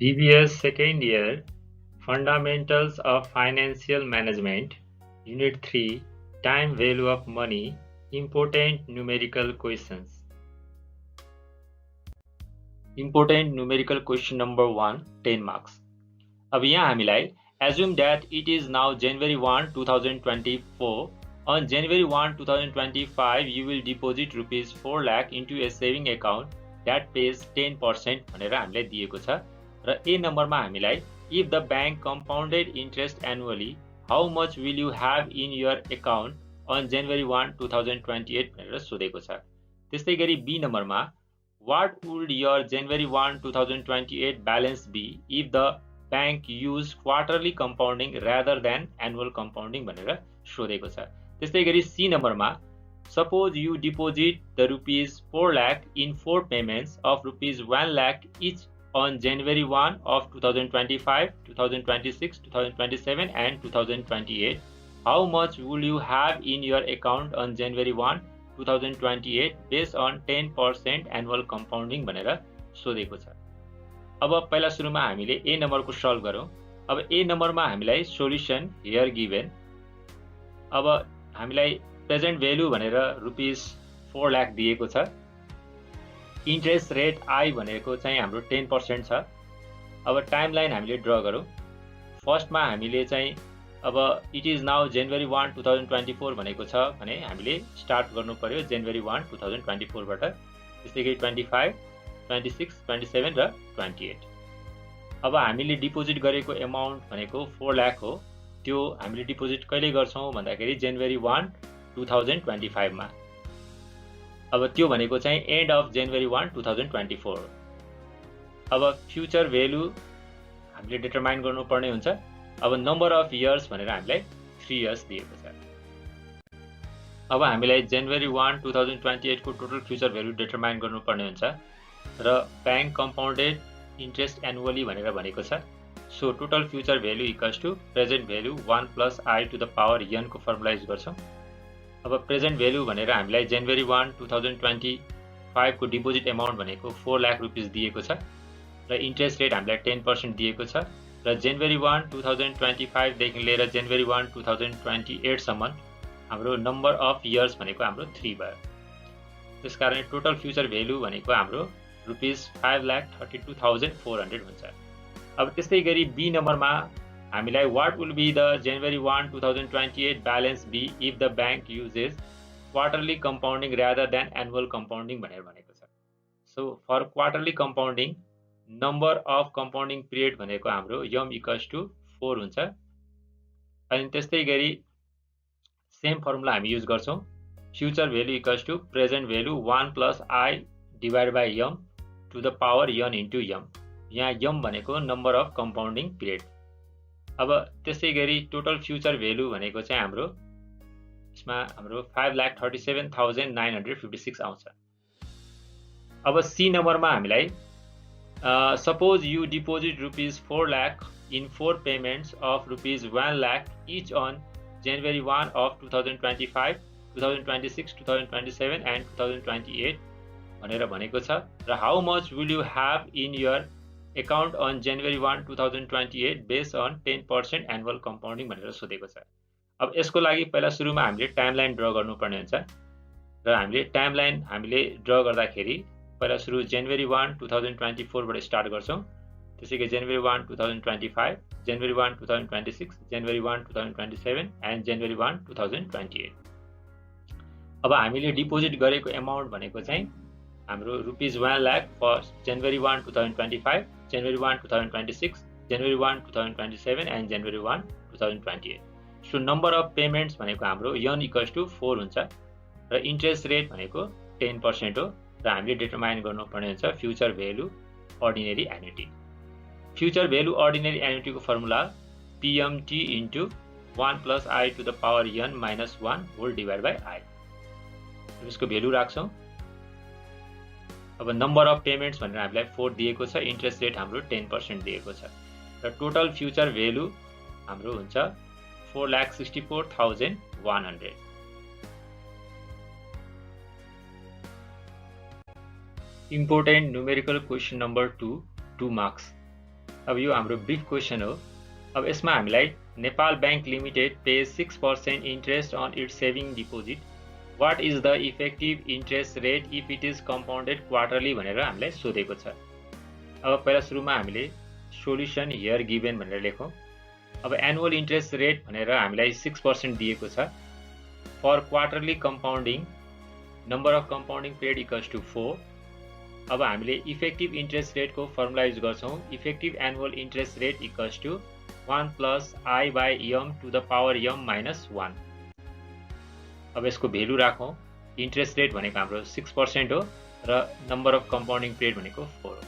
BBS Second Year Fundamentals of Financial Management Unit 3 Time Value of Money Important Numerical Questions. Important numerical question number 1 10 marks. अब यहाँ हामीलाई assume that it is now January 1, 2024. On January 1, 2025, you will deposit rupees 4 lakh into a saving account that pays 10% भनेर हामीलाई दिएको छ र A नम्बरमा हामीलाई if the bank compounded interest annually, how much will you have in your account on January 1, 2028 भनेर सोधेको छ। त्यस्तै गरी B नम्बरमा what would your January 1, 2028 balance be if the bank use quarterly compounding rather than annual compounding भनेर सोधेको छ। त्यस्तै गरी C नम्बरमा suppose you deposit the rupees 4 lakh in 4 payments of rupees 1 lakh each on January 1 of 2025, 2026, 2027 and 2028. How much will you have in your account on January 1, 2028 based on 10% annual compounding भनेर सोधेको छ। अब पहिला सुरुमा हामीले A नम्बरको solve गरौँ। अब A नम्बरमा हामीलाई सोल्युसन हियर गिभन। अब हामीलाई प्रेजेन्ट भ्यालु भनेर रुपिस 4 लाख दिएको छ। इन्ट्रेस्ट रेट I भनेको चाहिँ हाम्रो 10% छ। अब टाइमलाइन हामीले ड्र गरौँ। फर्स्टमा हामीले चाहिँ अब इट इज नाउ जनवरी 1, 2024 भनेको छ भने हामीले स्टार्ट गर्नु पर्यो जनवरी 1, 2024 बाट। त्यसै गरी 25, 26, 27 र 28। अब हामीले डिपोजिट गरेको अमाउन्ट भनेको 4 लाख हो। त्यो हामीले डिपोजिट कहिले गर्छौं भन्दाखेरि जनवरी 1, 2025 मा। अब त्यो भनेको चाहिँ एन्ड अफ जनवरी 1, 2024। अब फ्युचर भ्यालु हामीले डिटरमाइन गर्नुपर्ने हुन्छ। अब नम्बर अफ इयर्स भनेर हामीलाई 3 इयर्स दिएको छ। अब हामीलाई जनवरी 1, 2028 को टोटल फ्युचर भ्यालु डिटरमाइन गर्नुपर्ने हुन्छ र बैंक कम्पाउन्डेड इन्ट्रेस्ट एनुअली भनेर भनेको छ। So total future value equals to present value 1 plus I to the power n को फर्मुलाइज गर्छौं। अब प्रेजेन्ट भ्यालु भनेर हामीलाई जनवरी 1, 2025 को डिपोजिट अमाउन्ट भनेको 4 लाख रुपैयाँ दिएको छ र इन्ट्रेस्ट रेट हामीलाई 10% दिएको छ र जनवरी 1, 2025 देखि लिएर जनवरी 1, 2028 सम्म हाम्रो नम्बर अफ इयर्स भनेको हाम्रो 3 भयो। त्यसकारण टोटल फ्युचर भ्यालु भनेको हाम्रो रुपीस 5,32,400 हुन्छ। अब त्यस्तै गरी बी नम्बरमा हामीलाई what will be the January 1, 2028 balance be if the bank uses quarterly compounding rather than annual compounding भनेर भनेको छ। So for quarterly compounding number of compounding period भनेको हाम्रो m इक्वल्स टु 4 हुन्छ। अनि त्यस्तै गरी सेम फर्मुला हामी युज गर्छौं। Future value equals to present value 1 plus I divide by m to the power n into m। यहाँ m भनेको नम्बर अफ कम्पाउन्डिङ पिरियड। अब त्यसै गरी टोटल फ्युचर भ्यालु भनेको चाहिँ हाम्रो यसमा हाम्रो 5,37,956 आउँछ। अब सी नम्बरमा हामीलाई suppose you deposit rupees 4 lakh in 4 payments of rupees 1 lakh each on January 1 of 2025, 2026, 2027 and 2028 भनेर भनेको छ र how much will you have in your account on January 1, 2028 based on 10% annual compounding भनेर सोधेको छ। अब यसको लागि पहिला सुरुमा हामीले टाइमलाइन ड्र गर्नुपर्ने हुन्छ र हामीले टाइमलाइन हामीले ड्र गर्दाखेरि पहिला सुरु जनवरी 1, 2024 बाट स्टार्ट गर्छौं। त्यसैगरी जनवरी 1, 2025, जनवरी 1, 2026, जनवरी 1, 2027 एन्ड जनवरी 1, 2028। अब हामीले डिपोजिट गरेको अमाउन्ट भनेको चाहिँ हाम्रो rupees 1 lakh for January 1, 2025, January 1, 2026, January 1, 2027 and January 1, 2028। So number of payments भनेको हाम्रो n इक्वल्स टु 4 हुन्छ र इन्ट्रेस्ट रेट भनेको 10% हो र हामीले डिटरमाइन गर्नुपर्ने हुन्छ future value ordinary annuity. Future value ordinary annuity को formula PMT into 1 plus I to the power n minus 1 whole divide by I। यसको भ्यालु राख्छौं। अब नम्बर अफ पेमेन्ट्स भनेर हामीलाई 4 दिएको छ, इन्ट्रेस्ट रेट हाम्रो 10% दिएको छ र टोटल फ्युचर भ्यालु हाम्रो हुन्छ 4,64,100। Important numerical question number 2, 2 marks. अब यो हाम्रो ब्रिफ क्वेसन हो। अब यसमा हामीलाई Nepal Bank Limited pays 6% interest on its saving deposit, what is the effective interest rate if it is compounded quarterly भनेर हामीलाई सोधेको छ। अब पहिला सुरुमा हामीले सोल्युसन हियर गिभन भनेर लेखौँ। अब एनुअल इन्ट्रेस्ट रेट भनेर हामीलाई 6% दिएको छ। For quarterly compounding number of compounding period equals to 4। अब हामीले इफेक्टिभ इन्ट्रेस्ट रेटको फर्मुला युज गर्छौँ। Effective annual interest rate equals to 1 plus I by M to the power M minus 1। अब यसको भेल्यु राखौँ। इन्ट्रेस्ट रेट भनेको हाम्रो 6% हो र नम्बर अफ कम्पाउन्डिङ पिरियड भनेको 4 हो।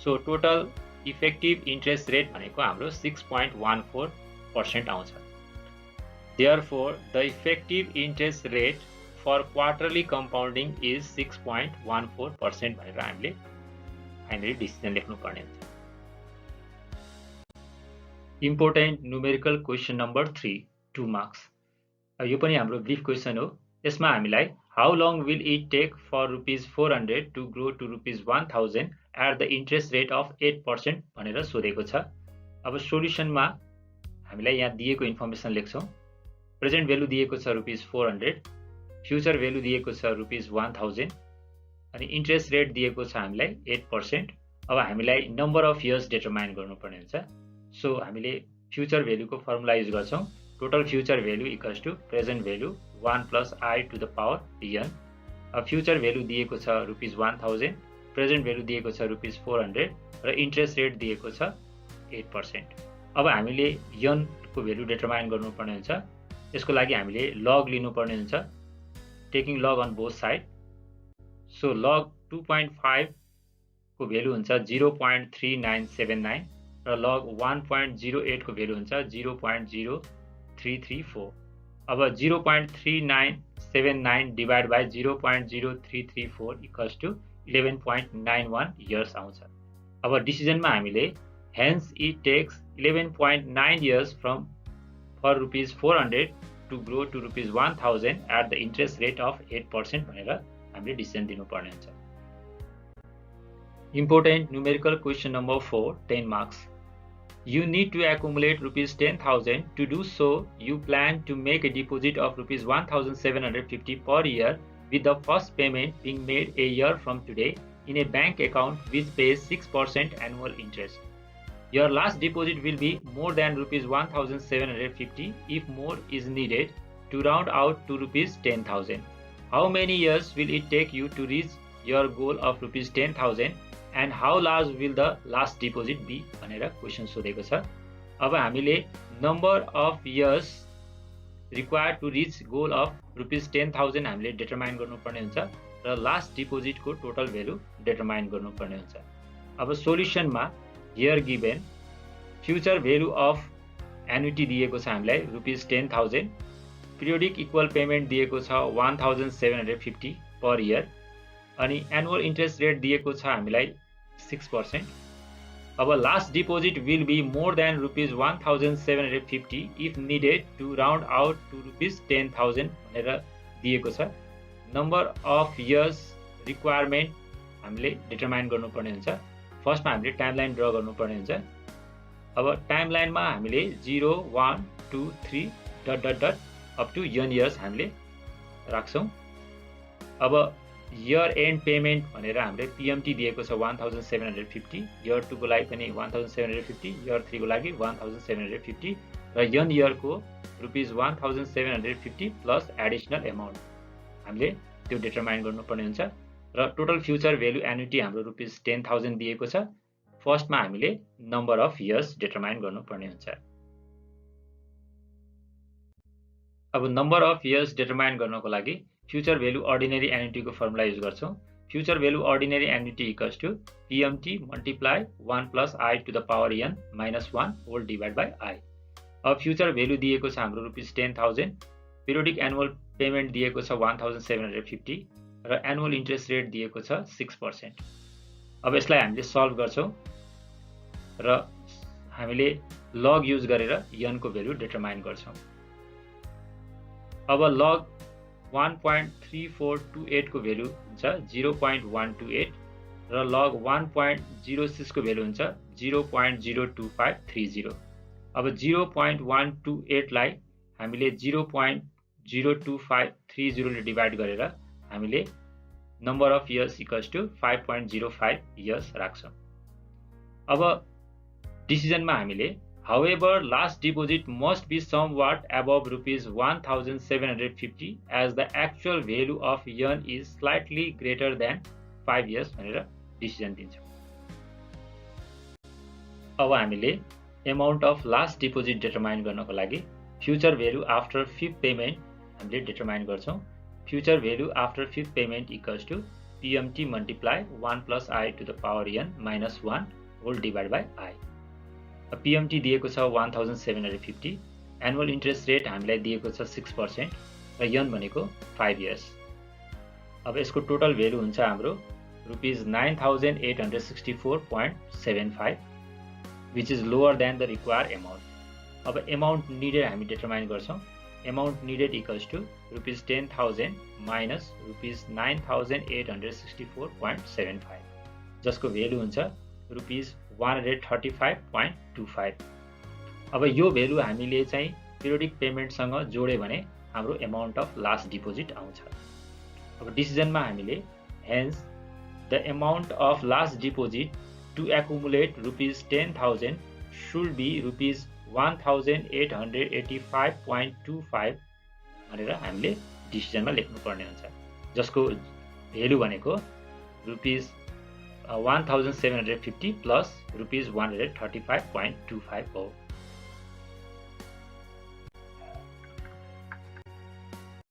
So total effective interest rate भनेको हाम्रो 6.14% आउँछ। Therefore the effective interest rate for quarterly compounding is 6.14% भनेर हामीले फाइनली डिसिजन लेख्नुपर्ने हुन्छ। Important numerical question number 3, 2 marks. यो पनि हाम्रो ब्रिफ क्वेसन हो। यसमा हामीलाई how long will it take for ₹400 to grow to ₹1000 at the interest rate of 8% भनेर सोधेको छ। अब सोल्युसनमा हामीलाई यहाँ दिएको इन्फर्मेसन लेख्छौँ। प्रेजेन्ट भेल्यु दिएको छ ₹400, फ्युचर भेल्यु दिएको छ ₹1000 अनि इन्ट्रेस्ट रेट दिएको छ हामीलाई 8%। अब हामीलाई नम्बर अफ इयर्स डिटरमाइन गर्नुपर्ने हुन्छ। सो हामीले फ्युचर भेल्युको फर्मुला युज गर्छौँ। Total future value equals to present value 1 plus I to the power N. अब फ्युचर भेल्यु दिएको छ ₹1000, प्रेजेन्ट भेल्यु दिएको छ ₹400 र इन्ट्रेस्ट रेट दिएको छ 8%। अब हामीले यनको भेल्यु डिटरमाइन गर्नुपर्ने हुन्छ। यसको लागि हामीले लग लिनुपर्ने हुन्छ, taking log on both side. So log 2.5 को भेल्यु हुन्छ 0.3979 र लग 1.08 को भेल्यु हुन्छ 0.0334। अब 0.3979 divide by 0.0334 equals to 11.91 years आउँछ। अब डिसिजनमा हामीले hence it takes 11.9 years from for ₹400 to grow to ₹1000 at the interest rate of 8% भनेर हामीले डिसिजन दिनुपर्ने हुन्छ। Important numerical question number 4, 10 marks. You need to accumulate ₹10,000. To do so, you plan to make a deposit of ₹1,750 per year, with the first payment being made a year from today in a bank account which pays 6% annual interest. Your last deposit will be more than ₹1,750 if more is needed to round out to ₹10,000. How many years will it take you to reach your goal of ₹10,000? And how large will the last deposit be भनेर question सोधेको छ। अब हामीले number of years required to reach goal of ₹10,000 हामीले determine गर्नुपर्ने हुन्छ र last डिपोजिटको टोटल भेल्यु डिटरमाइन गर्नुपर्ने हुन्छ। अब सोल्युसनमा here given future value of annuity दिएको छ हामीलाई ₹10,000, पिरियोडिक इक्वल पेमेन्ट दिएको छ 1,750 पर इयर अनि एनुअल इन्ट्रेस्ट रेट दिएको छ हामीलाई 6%। अब last deposit will be more than ₹1,750 if needed to round out to ₹10,000 भनेर दिएको छ। नम्बर अफ इयर्स रिक्वायरमेन्ट हामीले डिटरमाइन गर्नुपर्ने हुन्छ। फर्स्टमा हामीले टाइमलाइन ड्र गर्नुपर्ने हुन्छ। अब टाइमलाइनमा हामीले 0, 1, 2, 3 ... अप टु n इयर्स हामीले राख्छौँ। अब इयर एन्ड पेमेन्ट भनेर हामीले PMT दिएको छ 1,750, इयर 2 को लागि पनि 1,750, इयर 3 को लागि 1,750 र n इयरको ₹1,750 प्लस एडिसनल एमाउन्ट हामीले त्यो डिटरमाइन गर्नुपर्ने हुन्छ र टोटल फ्युचर भेल्यु एन्युटी हाम्रो ₹10,000 दिएको छ। फर्स्टमा हामीले नम्बर अफ इयर्स डिटरमाइन गर्नुपर्ने हुन्छ। अब नम्बर अफ इयर्स डिटरमाइन गर्नको लागि फ्युचर भेल्यु अर्डिनरी एन्युटीको फर्मुला युज गर्छौँ। Future value ordinary annuity equals to PMT multiply 1 plus I to the power n minus 1 whole divide by I. अब future value दिएको छ हाम्रो ₹10,000, पिरियोडिक एनुअल पेमेन्ट दिएको छ 1,750 र एनुअल इन्ट्रेस्ट रेट दिएको छ 6%। अब यसलाई हामीले सल्भ गर्छौँ र हामीले लग युज गरेर n को भेल्यु डिटरमाइन गर्छौँ। अब लग 1.3428 को भेल्यु हुन्छ 0.128 र लग 1.06 को भेल्यु हुन्छ 0.02530। अब 0.128 लाई हामीले 0.02530 ले डिभाइड गरेर हामीले number of years equals to 5.05 years राख्छौं। अब डिसिजनमा हामीले however last deposit must be somewhat above rupees 1750 as the actual value of yen is slightly greater than 5 years भनेर डिसिजन दिन्छौं। अब हामीले amount of last deposit determine गर्नको लागि future value after fifth payment हामीले determine गर्छौं। future value after fifth payment equals to PMT multiply 1 plus I to the power n minus 1 whole divided by I। PMT दिएको छ 1750, annual interest rate हामीलाई दिएको छ 6% र n भनेको 5 years. अब यसको टोटल भेल्यु हुन्छ हाम्रो rupees 9864.75 which is lower than the required amount। अब अमाउन्ट निडेड हामी डिटरमाइन गर्छौं। Amount needed equals to rupees 10,000 minus rupees 9864.75 जसको भेल्यु हुन्छ रुपीज 135.25। अब यो भेल्यु हामीले चाहिँ पिरियोडिक पेमेन्ट सँग जोडे भने हाम्रो अमाउन्ट अफ लास्ट डिपोजिट आउँछ। अब डिसिजनमा हामीले hence the amount of last deposit to accumulate rupees 10,000 should be rupees 1885.25 भनेर हामीले डिसिजनमा लेख्नु पर्ने हुन्छ, जसको भेल्यु भनेको रुपीज 1750 प्लस रुपीज 135.25 हो।